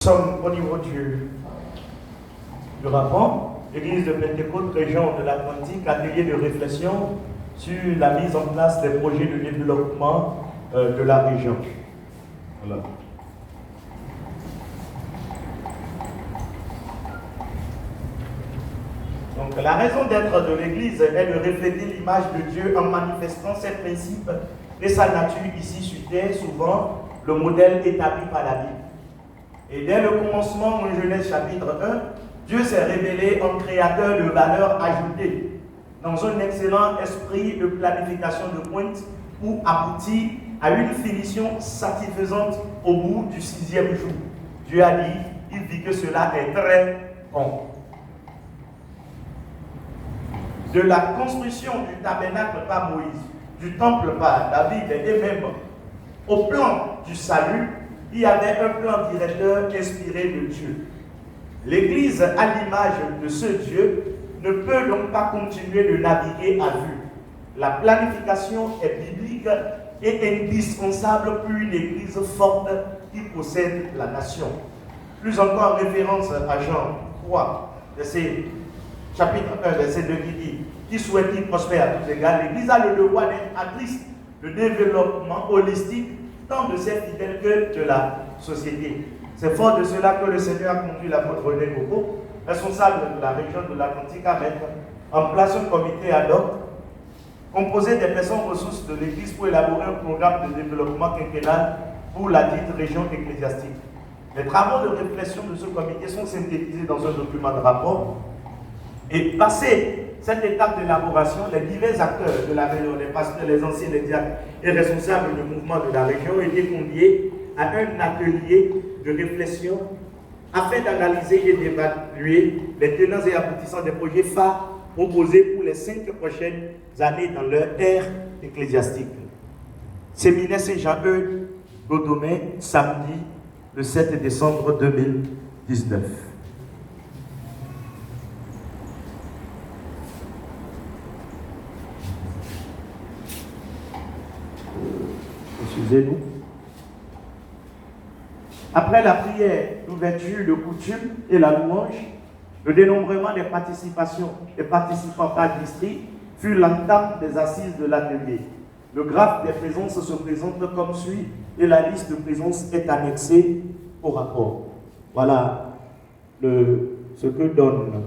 Nous sommes au niveau du rapport, Église de Pentecôte, région de l'Atlantique, atelier de réflexion sur la mise en place des projets de développement de la région. Voilà. Donc la raison d'être de l'Église est de refléter l'image de Dieu en manifestant ses principes et sa nature ici sur terre, souvent le modèle établi par la Bible. Et dès le commencement, en Genèse chapitre 1, Dieu s'est révélé en créateur de valeur ajoutée, dans un excellent esprit de planification de pointe pour aboutir à une finition satisfaisante au bout du 6e jour. Dieu a dit, il dit que cela est très bon. De la construction du tabernacle par Moïse, du temple par David et même au plan du salut, il y avait un plan directeur inspiré de Dieu. L'Église, à l'image de ce Dieu, ne peut donc pas continuer de naviguer à vue. La planification est biblique et indispensable pour une Église forte qui possède la nation. Plus encore, référence à Jean 3, chapitre 1, verset 2 qui dit « Qui souhaite qu'il prospère à tous égards, l'Église a le devoir d'être actrice de développement holistique tant de ses fidèles que de la société. » C'est fort de cela que le Seigneur a conduit l'apôtre René Coco, responsable de la région de l'Atlantique, à mettre en place un comité ad hoc composé des personnes ressources de l'Église pour élaborer un programme de développement quinquennal pour la dite région ecclésiastique. Les travaux de réflexion de ce comité sont synthétisés dans un document de rapport. Et passé cette étape d'élaboration, les divers acteurs de la région, les pasteurs, les anciens, les diacres et responsables du mouvement de la région ont été conviés à un atelier de réflexion afin d'analyser et d'évaluer les tenants et aboutissants des projets phares proposés pour les 5 prochaines années dans leur ère ecclésiastique. Séminaire Saint-Jean-Eudes, Godomé, samedi, le 7 décembre 2019. Excusez-nous. Après la prière d'ouverture de coutume et la louange, le dénombrement des participants par district fut l'entame des assises de l'atelier. Le graphe des présences se présente comme suit et la liste de présences est annexée au rapport. Voilà ce que donne